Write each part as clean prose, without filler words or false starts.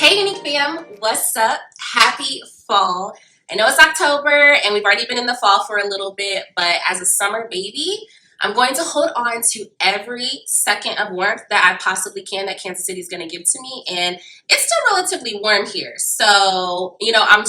Hey Unique fam, what's up? Happy fall. I know it's October and we've already been in the fall for a little bit, but as a summer baby, I'm going to hold on to every second of warmth that I possibly can that Kansas City is going to give to me. And it's still relatively warm here. So, I'm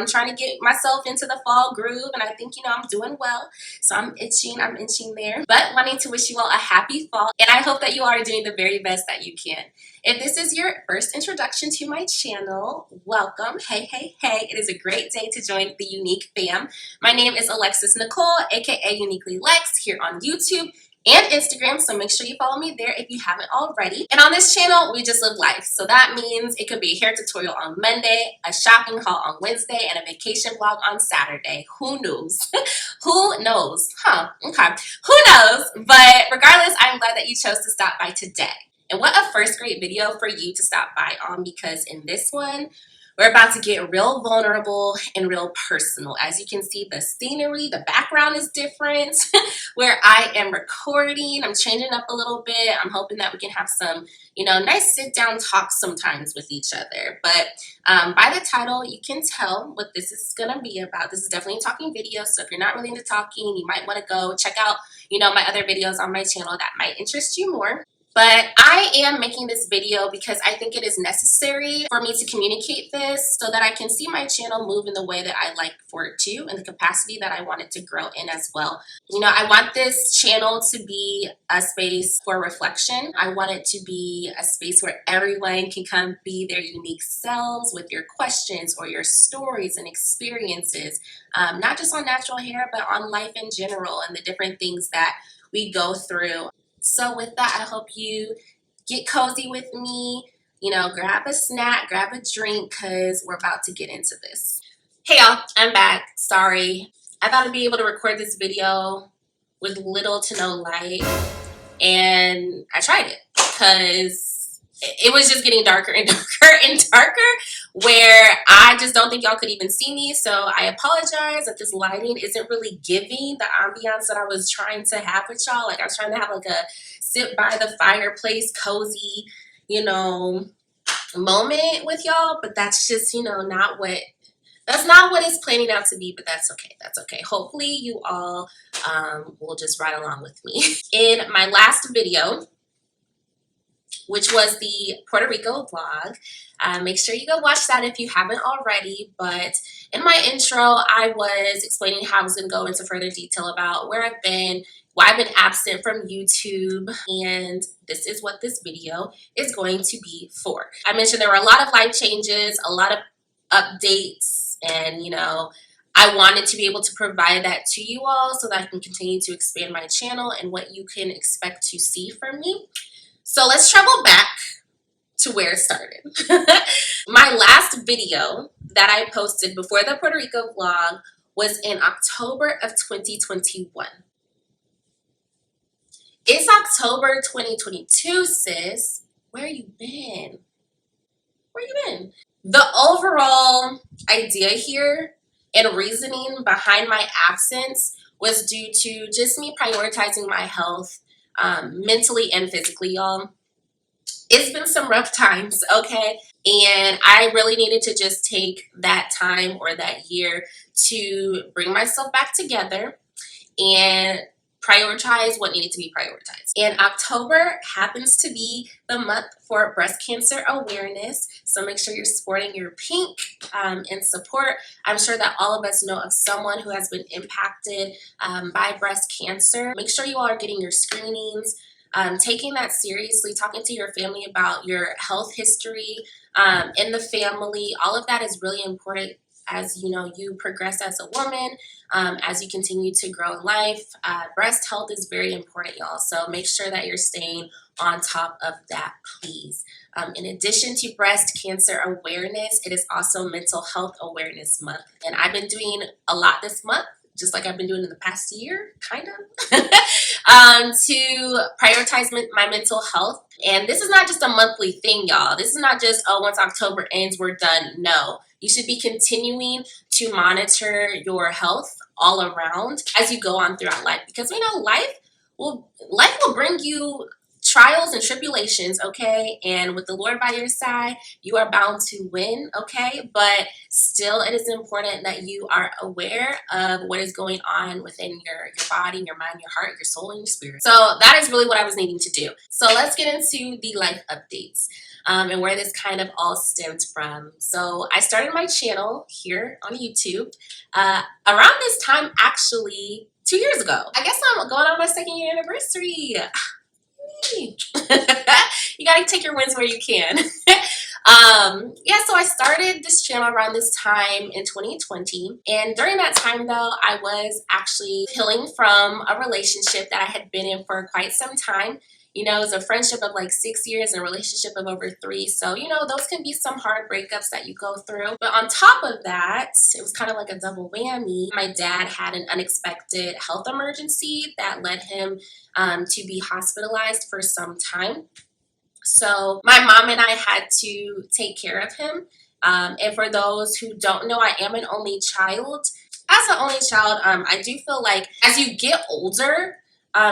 trying to get myself into the fall groove, and I think, I'm doing well. So I'm inching there, but wanting to wish you all a happy fall. And I hope that you are doing the very best that you can. If this is your first introduction to my channel, welcome. Hey. It is a great day to join the Unique fam. My name is Alexis Nicole, aka Uniquely Lex, here on YouTube and Instagram, so make sure you follow me there if you haven't already. And on this channel, we just live life. So that means it could be a hair tutorial on Monday, a shopping haul on Wednesday, and a vacation vlog on Saturday. Who knows? Who knows? Okay. Who knows? But regardless, I'm glad that you chose to stop by today. And what a first great video for you to stop by on, because in this one, we're about to get real vulnerable and real personal. As you can see, the scenery, the background is different where I am recording. I'm changing up a little bit. I'm hoping that we can have some, nice sit down talks sometimes with each other. But by the title, you can tell what this is going to be about. This is definitely a talking video. So if you're not really into talking, you might want to go check out, my other videos on my channel that might interest you more. But I am making this video because I think it is necessary for me to communicate this so that I can see my channel move in the way that I like for it to, and the capacity that I want it to grow in as well. I want this channel to be a space for reflection. I want it to be a space where everyone can come be their unique selves with your questions or your stories and experiences, not just on natural hair, but on life in general and the different things that we go through. So with that, I hope you get cozy with me, grab a snack, grab a drink, because we're about to get into this. Hey y'all, I'm back. Sorry. I thought I'd be able to record this video with little to no light, and I tried it because it was just getting darker and darker and darker, where I just don't think y'all could even see me. So I apologize that this lighting isn't really giving the ambiance that I was trying to have with y'all. Like, I was trying to have like a sit by the fireplace, cozy, moment with y'all, but that's just, that's not what it's planning out to be, but that's okay. That's okay. Hopefully you all will just ride along with me. In my last video, which was the Puerto Rico vlog. Make sure you go watch that if you haven't already. But in my intro, I was explaining how I was going to go into further detail about where I've been, why I've been absent from YouTube, and this is what this video is going to be for. I mentioned there were a lot of life changes, a lot of updates, and I wanted to be able to provide that to you all so that I can continue to expand my channel and what you can expect to see from me. So let's travel back to where it started. My last video that I posted before the Puerto Rico vlog was in October of 2021. It's October 2022, sis. Where you been? Where you been? The overall idea here and reasoning behind my absence was due to just me prioritizing my health, mentally and physically, y'all. It's been some rough times, okay? And I really needed to just take that time or that year to bring myself back together and prioritize what needed to be prioritized. And October happens to be the month for breast cancer awareness. So make sure you're sporting your pink in support. I'm sure that all of us know of someone who has been impacted by breast cancer. Make sure you all are getting your screenings, taking that seriously, talking to your family about your health history in the family. All of that is really important as you progress as a woman, as you continue to grow in life. Breast health is very important, y'all. So make sure that you're staying on top of that, please. In addition to breast cancer awareness, it is also Mental Health Awareness Month. And I've been doing a lot this month, just like I've been doing in the past year, kind of, to prioritize my mental health. And this is not just a monthly thing, y'all. This is not just, oh, once October ends, we're done. No, you should be continuing to monitor your health all around as you go on throughout life, because we know life will bring you trials and tribulations, okay? And with the Lord by your side, you are bound to win, okay? But still, it is important that you are aware of what is going on within your body, your mind, your heart, your soul, and your spirit. So that is really what I was needing to do. So let's get into the life updates. And where this kind of all stemmed from. So I started my channel here on YouTube around this time, actually 2 years ago. I guess I'm going on my 2nd year anniversary. You gotta take your wins where you can. Yeah, so I started this channel around this time in 2020, and during that time though, I was actually healing from a relationship that I had been in for quite some time. You know, it was a friendship of like 6 years and a relationship of over 3. So, you know, those can be some hard breakups that you go through. But on top of that, it was kind of like a double whammy. My dad had an unexpected health emergency that led him to be hospitalized for some time. So my mom and I had to take care of him. And for those who don't know, I am an only child. As an only child, I do feel like as you get older,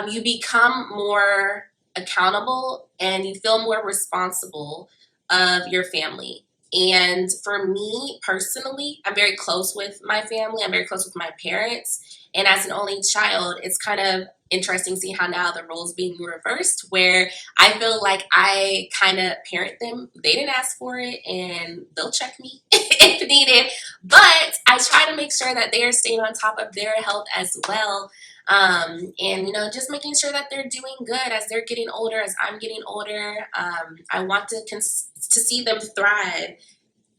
you become more accountable and you feel more responsible of your family. And for me personally, I'm very close with my family. I'm very close with my parents. And as an only child, it's kind of interesting seeing how now the roles being reversed, where I feel like I kind of parent them. They didn't ask for it and they'll check me if needed. But I try to make sure that they're staying on top of their health as well. And, you know, just making sure that they're doing good as they're getting older, as I'm getting older. I want to see them thrive,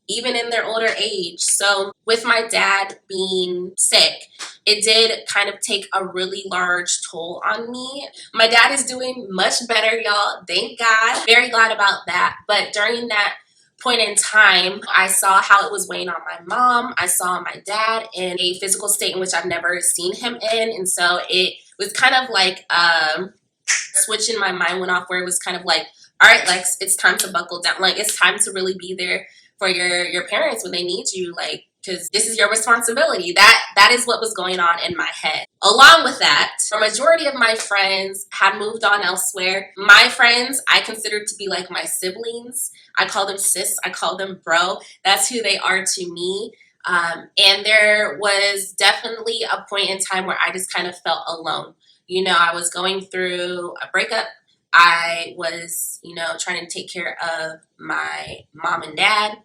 even in their older age. So with my dad being sick, it did kind of take a really large toll on me. My dad is doing much better, y'all. Thank God. Very glad about that. But during that point in time, I saw how it was weighing on my mom. I saw my dad in a physical state in which I've never seen him in. And so it was kind of like a switch in my mind went off where it was kind of like, all right, Lex, it's time to buckle down. Like, it's time to really be there for your parents when they need you, like, because this is your responsibility. That is what was going on in my head. Along with that, the majority of my friends had moved on elsewhere. My friends, I consider to be like my siblings. I call them sis. I call them bro. That's who they are to me. And there was definitely a point in time where I just kind of felt alone. You know, I was going through a breakup. I was, you know, trying to take care of my mom and dad.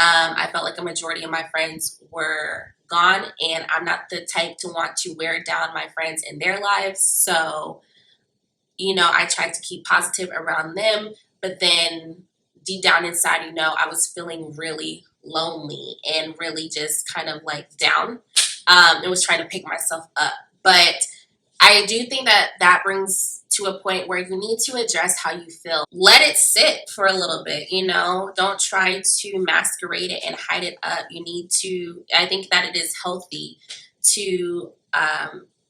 I felt like a majority of my friends were gone, and I'm not the type to want to wear down my friends in their lives. So, you know, I tried to keep positive around them, but then deep down inside, you know, I was feeling really lonely and really just kind of like down, and was trying to pick myself up. But I do think that that brings to a point where you need to address how you feel. Let it sit for a little bit, you know. Don't try to masquerade it and hide it up. You need to, I think that it is healthy to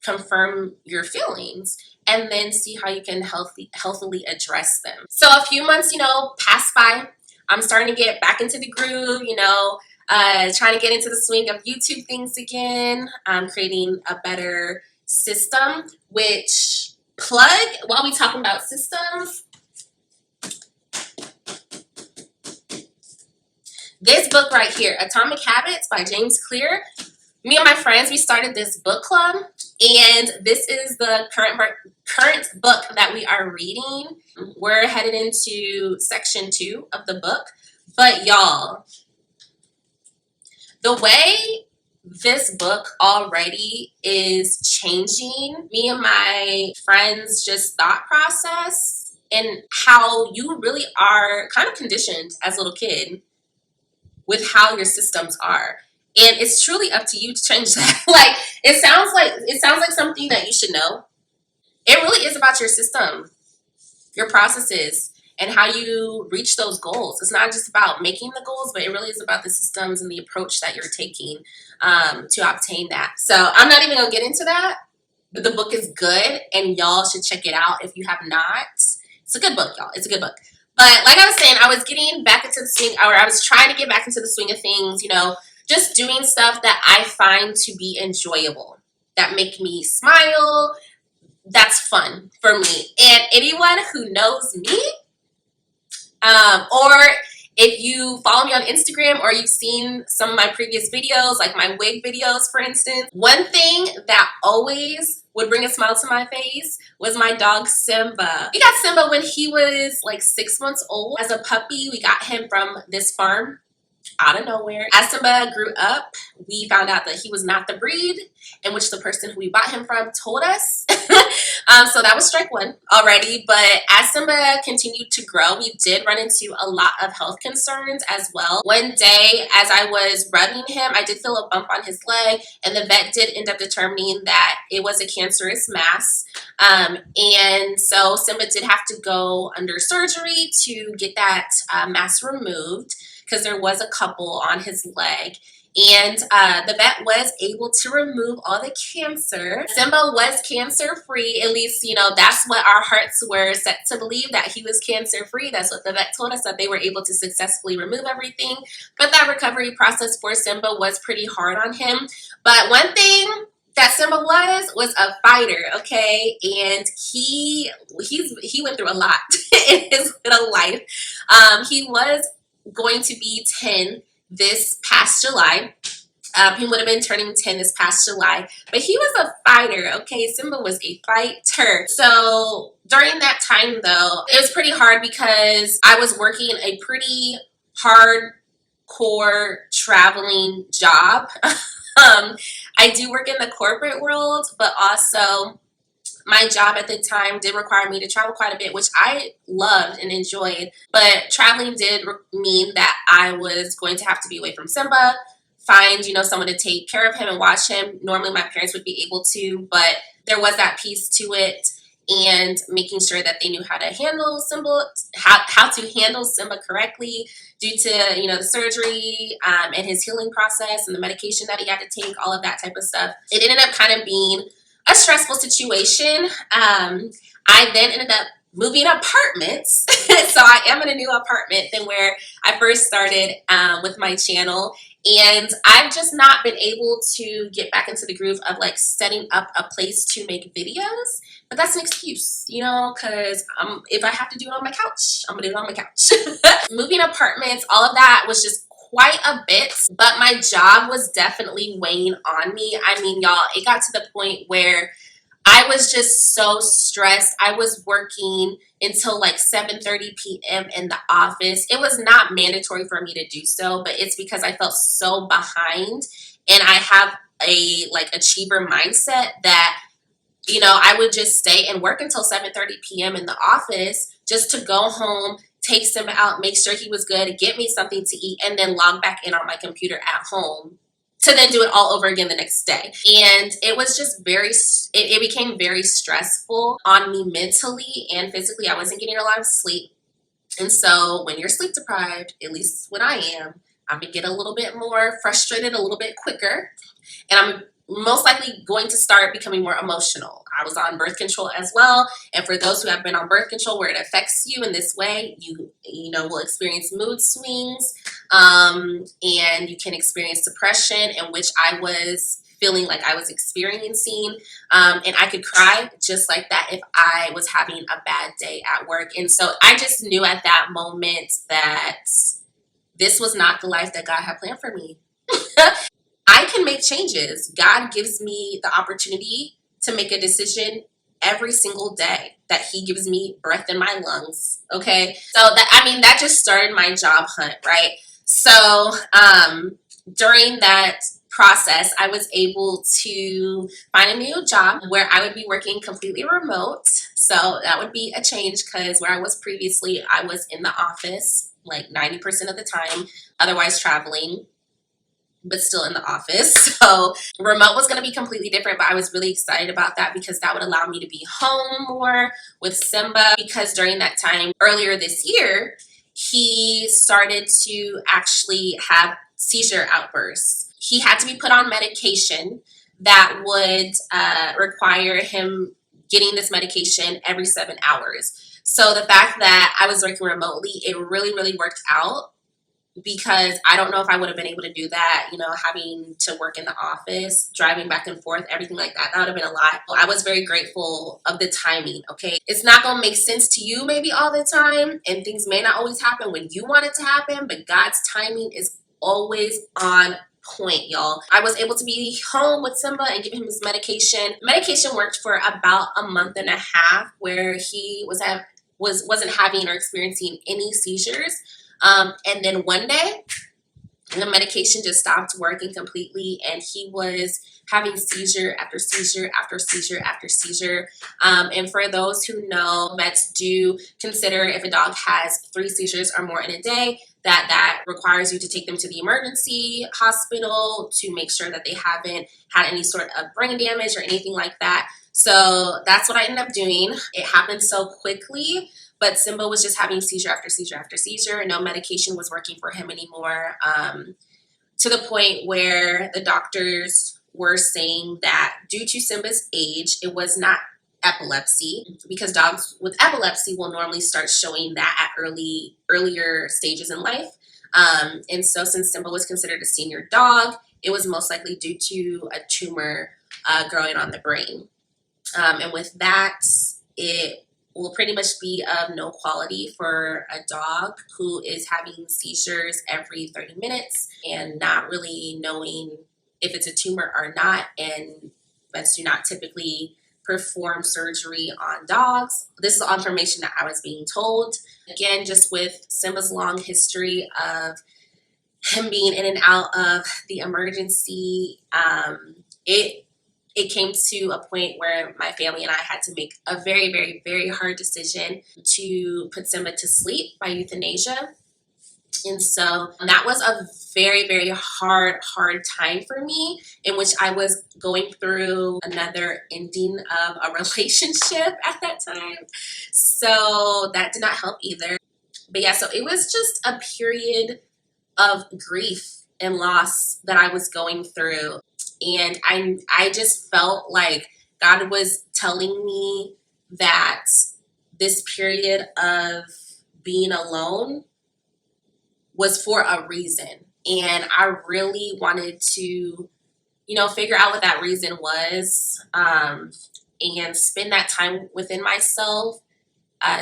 confirm your feelings and then see how you can healthily address them. So a few months, you know, pass by. I'm starting to get back into the groove, you know, trying to get into the swing of YouTube things again. I'm creating a better system, which while we talking about systems, this book right here, Atomic Habits by James Clear. Me and my friends, we started this book club, and this is the current book that we are reading. We're headed into section 2 of the book. But y'all, the way this book already is changing me and my friends' just thought process and how you really are kind of conditioned as a little kid with how your systems are. And it's truly up to you to change that. Like, it sounds like something that you should know. It really is about your system, your processes, and how you reach those goals. It's not just about making the goals, but it really is about the systems and the approach that you're taking to obtain that. So I'm not even gonna get into that, but the book is good and y'all should check it out if you have not. It's a good book, y'all. It's a good book. But like I was saying, I was getting back into the swing, or I was trying to get back into the swing of things, you know, just doing stuff that I find to be enjoyable, that make me smile, that's fun for me. And anyone who knows me, or if you follow me on Instagram or you've seen some of my previous videos, like my wig videos, for instance, one thing that always would bring a smile to my face was my dog Simba. We got Simba when he was like 6 months old. As a puppy, we got him from this farm out of nowhere. As Simba grew up, we found out that he was not the breed in which the person who we bought him from told us. So that was strike one already. But as Simba continued to grow, we did run into a lot of health concerns as well. One day, as I was rubbing him, I did feel a bump on his leg, and the vet did end up determining that it was a cancerous mass. And so Simba did have to go under surgery to get that mass removed, because there was a couple on his leg. And the vet was able to remove all the cancer. Simba was cancer-free. At least, you know, that's what our hearts were set to believe, that he was cancer-free. That's what the vet told us, that they were able to successfully remove everything. But that recovery process for Simba was pretty hard on him. But one thing that Simba was a fighter, okay? And he went through a lot in his little life. He was going to be 10 this past July. He would have been turning 10 this past July, but he was a fighter, okay? Simba was a fighter. So during that time, though, it was pretty hard because I was working a pretty hardcore traveling job. I do work in the corporate world, but also my job at the time did require me to travel quite a bit, which I loved and enjoyed. But traveling did mean that I was going to have to be away from Simba, find, you know, someone to take care of him and watch him. Normally my parents would be able to, but there was that piece to it, and making sure that they knew how to handle Simba, how to handle Simba correctly due to, you know, the surgery and his healing process and the medication that he had to take, all of that type of stuff. It ended up kind of being a stressful situation. I then ended up moving apartments. So I am in a new apartment than where I first started with my channel. And I've just not been able to get back into the groove of like setting up a place to make videos. But that's an excuse, you know, because if I have to do it on my couch, I'm going to do it on my couch. Moving apartments, all of that was just quite a bit, but my job was definitely weighing on me. I mean, y'all, it got to the point where I was just so stressed. I was working until like 7:30 p.m. in the office. It was not mandatory for me to do so, but it's because I felt so behind, and I have a like achiever mindset that, you know, I would just stay and work until 7:30 p.m. in the office just to go home, take Simba out, make sure he was good, get me something to eat, and then log back in on my computer at home to then do it all over again the next day. And it was just it became very stressful on me mentally and physically. I wasn't getting a lot of sleep. And so when you're sleep deprived, at least when I am, I'm gonna get a little bit more frustrated a little bit quicker. And I'm most likely going to start becoming more emotional. I was on birth control as well. And for those who have been on birth control where it affects you in this way, you know, will experience mood swings, and you can experience depression, in which I was feeling like I was experiencing. And I could cry just like that if I was having a bad day at work. And so I just knew at that moment that this was not the life that God had planned for me. I can make changes. God gives me the opportunity to make a decision every single day that he gives me breath in my lungs. Okay. So that just started my job hunt, right? So, during that process, I was able to find a new job where I would be working completely remote. So that would be a change, because where I was previously, I was in the office like 90% of the time, otherwise traveling, but still in the office. So remote was going to be completely different, but I was really excited about that because that would allow me to be home more with Simba, because during that time earlier this year, he started to actually have seizure outbursts. He had to be put on medication that would require him getting this medication every 7 hours. So the fact that I was working remotely, it really, really worked out because I don't know if I would have been able to do that, having to work in the office, driving back and forth, everything like that. That would have been a lot. I was very grateful of the timing, okay? It's not going to make sense to you maybe all the time, and things may not always happen when you want it to happen, but God's timing is always on point, y'all. I was able to be home with Simba and give him his medication. Medication worked for about a month and a half, where he wasn't having or experiencing any seizures. And then one day, the medication just stopped working completely, and he was having seizure after seizure after seizure after seizure. And for those who know, vets do consider if a dog has 3 seizures or more in a day, that requires you to take them to the emergency hospital to make sure that they haven't had any sort of brain damage or anything like that. So that's what I ended up doing. It happened so quickly, but Simba was just having seizure after seizure after seizure, and no medication was working for him anymore, to the point where the doctors were saying that due to Simba's age, it was not epilepsy, because dogs with epilepsy will normally start showing that at earlier stages in life. And so since Simba was considered a senior dog, it was most likely due to a tumor growing on the brain. And with that, it will pretty much be of no quality for a dog who is having seizures every 30 minutes and not really knowing if it's a tumor or not. And vets do not typically perform surgery on dogs. This is all information that I was being told. Again, just with Simba's long history of him being in and out of the emergency, it came to a point where my family and I had to make a very, very, very hard decision to put Simba to sleep by euthanasia. And so that was a very, very hard time for me, in which I was going through another ending of a relationship at that time. So that did not help either. But yeah, so it was just a period of grief and loss that I was going through. And I just felt like God was telling me that this period of being alone was for a reason. And I really wanted to, figure out what that reason was, and spend that time within myself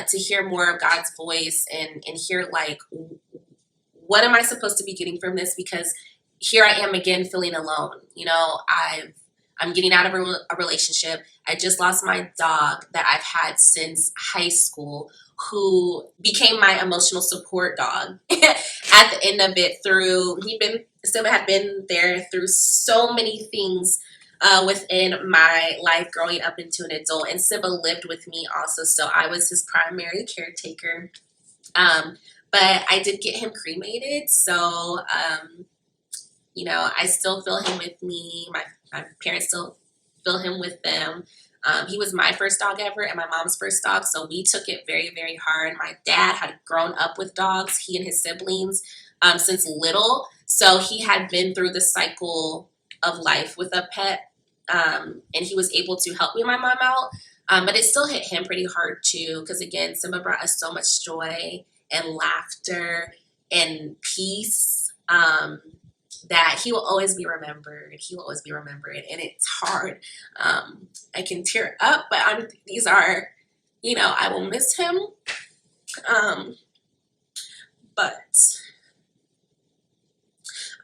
to hear more of God's voice and hear, like, what am I supposed to be getting from this? Because here I am again feeling alone. I'm getting out of a relationship. I just lost my dog that I've had since high school, who became my emotional support dog at the end of it. Simba had been there through so many things within my life growing up into an adult, and Simba lived with me also, so I was his primary caretaker. But I did get him cremated, so I still feel him with me. My parents still feel him with them. He was my first dog ever and my mom's first dog, so we took it very, very hard. My dad had grown up with dogs, he and his siblings, since little, so he had been through the cycle of life with a pet, and he was able to help me and my mom out, but it still hit him pretty hard too, because again, Simba brought us so much joy and laughter and peace, that he will always be remembered. He will always be remembered, and it's hard. I can tear up, but these are, I will miss him. But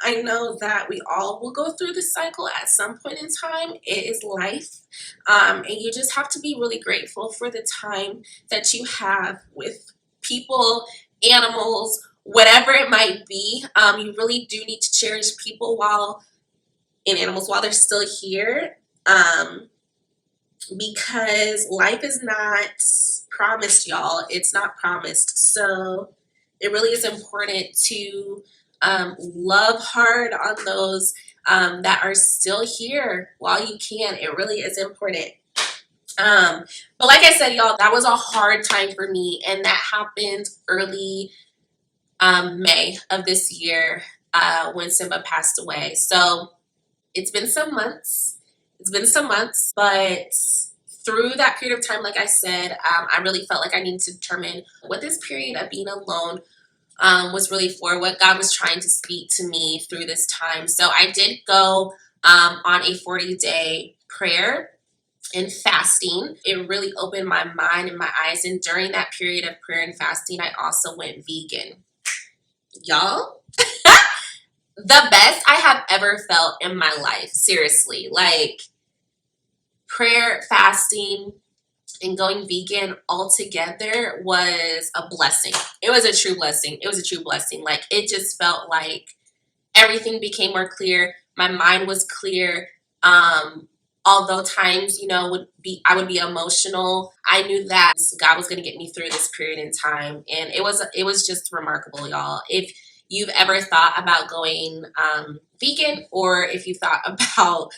I know that we all will go through this cycle at some point in time. It is life, and you just have to be really grateful for the time that you have with people, animals, whatever it might be. You really do need to cherish people and animals while they're still here, because life is not promised, y'all. It's not promised. So it really is important to love hard on those that are still here while you can. It really is important. But like I said, y'all, that was a hard time for me, and that happened early May of this year, when Simba passed away. So it's been some months. But through that period of time, like I said, I really felt like I needed to determine what this period of being alone was really for, what God was trying to speak to me through this time. So I did go on a 40-day prayer and fasting. It really opened my mind and my eyes. And during that period of prayer and fasting, I also went vegan. Y'all, the best I have ever felt in my life. Seriously, like prayer, fasting, and going vegan all together was a blessing. It was a true blessing. It was a true blessing. Like, it just felt like everything became more clear. My mind was clear. Although times, I would be emotional. I knew that God was going to get me through this period in time, and it was just remarkable, y'all. If you've ever thought about going vegan, or if you thought about,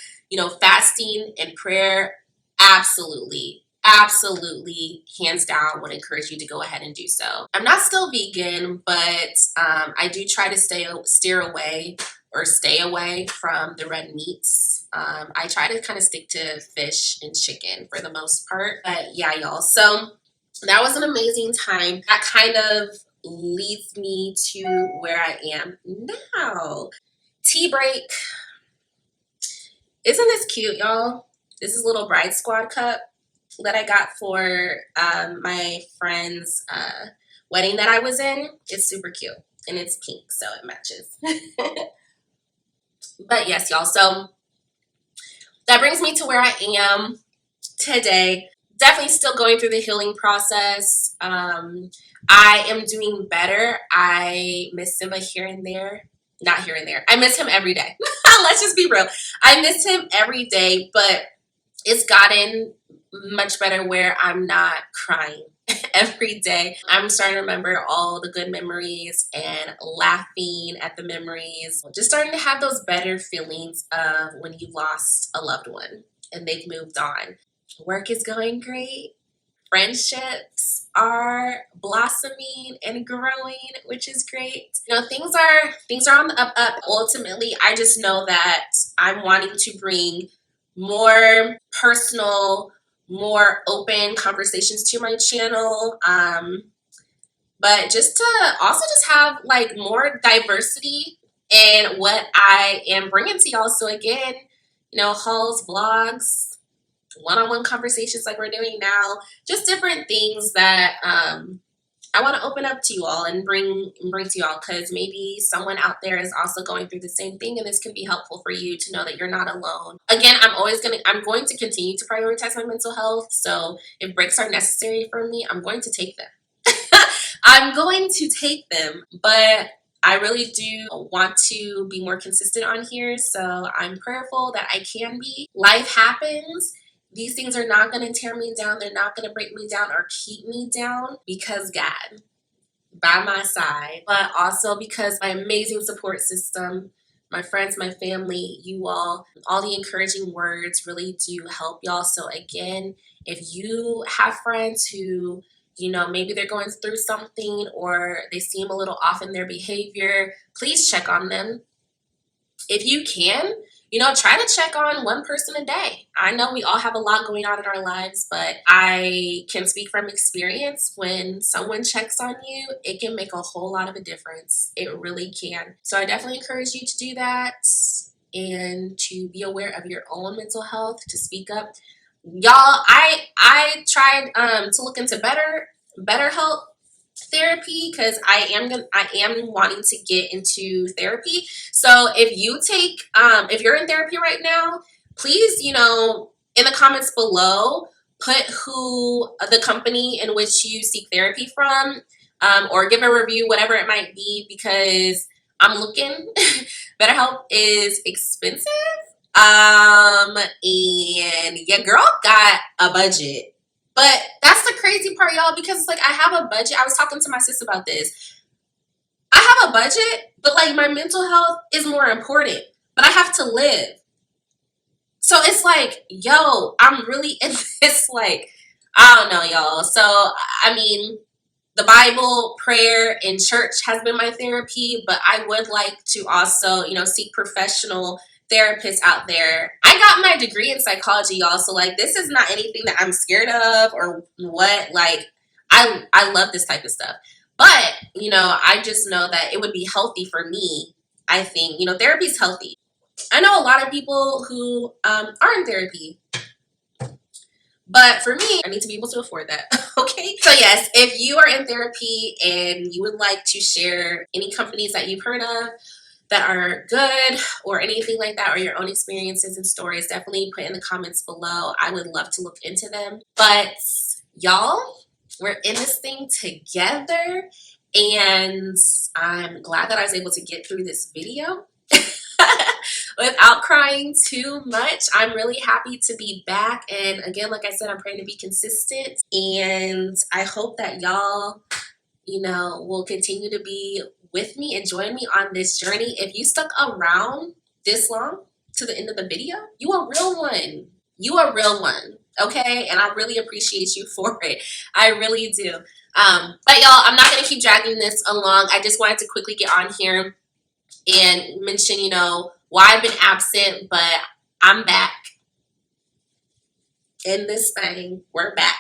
fasting and prayer, absolutely, hands down, would encourage you to go ahead and do so. I'm not still vegan, but I do try to stay away from the red meats. I try to kind of stick to fish and chicken for the most part. But yeah, y'all. So that was an amazing time. That kind of leads me to where I am now. Tea break. Isn't this cute, y'all? This is a little Bride Squad cup that I got for my friend's wedding that I was in. It's super cute, and it's pink, so it matches. But yes, y'all, so that brings me to where I am today. Definitely still going through the healing process. I am doing better. I miss Simba here and there. Not here and there. I miss him every day. Let's just be real. I miss him every day, but it's gotten much better where I'm not crying every day. I'm starting to remember all the good memories and laughing at the memories. Just starting to have those better feelings of when you lost a loved one and they've moved on. Work is going great. Friendships are blossoming and growing, which is great. Things are on the up. Ultimately, I just know that I'm wanting to bring more personal, more open conversations to my channel. But just to also just have like more diversity in what I am bringing to y'all. So again, hauls, vlogs, one-on-one conversations like we're doing now, just different things that I want to open up to you all and bring to y'all, because maybe someone out there is also going through the same thing, and this can be helpful for you to know that you're not alone. Again, I'm going to continue to prioritize my mental health. So if breaks are necessary for me, I'm going to take them. I'm going to take them, but I really do want to be more consistent on here. So I'm prayerful that I can be. Life happens. These things are not going to tear me down. They're not going to break me down or keep me down, because God by my side, but also because my amazing support system, my friends, my family, you all the encouraging words really do help y'all. So again, if you have friends who, maybe they're going through something or they seem a little off in their behavior, please check on them. If you can, try to check on one person a day. I know we all have a lot going on in our lives, but I can speak from experience. When someone checks on you, it can make a whole lot of a difference. It really can. So I definitely encourage you to do that and to be aware of your own mental health, to speak up. Y'all, I tried to look into BetterHelp therapy, because I am wanting to get into therapy. So if you're in therapy right now, please, in the comments below, put who the company in which you seek therapy from, or give a review, whatever it might be, because I'm looking. BetterHelp is expensive. And your girl got a budget. But that's the crazy part, y'all, because it's like I have a budget. I was talking to my sis about this. I have a budget, but like my mental health is more important. But I have to live. So it's like, yo, I'm really in this, like, I don't know, y'all. So, I mean, the Bible, prayer, and church has been my therapy, but I would like to also, seek professional therapists out there. I got my degree in psychology, y'all, so like this is not anything that I'm scared of or what. Like I love this type of stuff, But, you know, I just know that it would be healthy for me. I think, you know, therapy is healthy. I know a lot of people who are in therapy, but for me, I need to be able to afford that. Okay. So yes, if you are in therapy and you would like to share any companies that you've heard of that are good or anything like that, or your own experiences and stories, definitely put in the comments below. I would love to look into them. But y'all, we're in this thing together, and I'm glad that I was able to get through this video without crying too much. I'm really happy to be back, and again, like I said, I'm praying to be consistent, and I hope that y'all, you know, will continue to be with me and join me on this journey. If you stuck around this long to the end of the video, you a real one. You a real one, okay? And I really appreciate you for it. I really do. But y'all, I'm not going to keep dragging this along. I just wanted to quickly get on here and mention, you know, why I've been absent, but I'm back in this thing. We're back.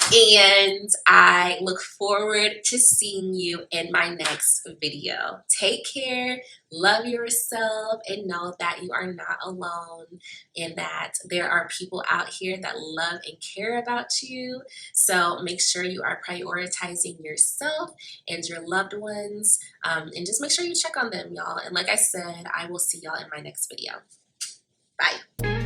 And I look forward to seeing you in my next video. Take care, love yourself, and know that you are not alone, and that there are people out here that love and care about you. So make sure you are prioritizing yourself and your loved ones, and just make sure you check on them, y'all. And like I said, I will see y'all in my next video. Bye.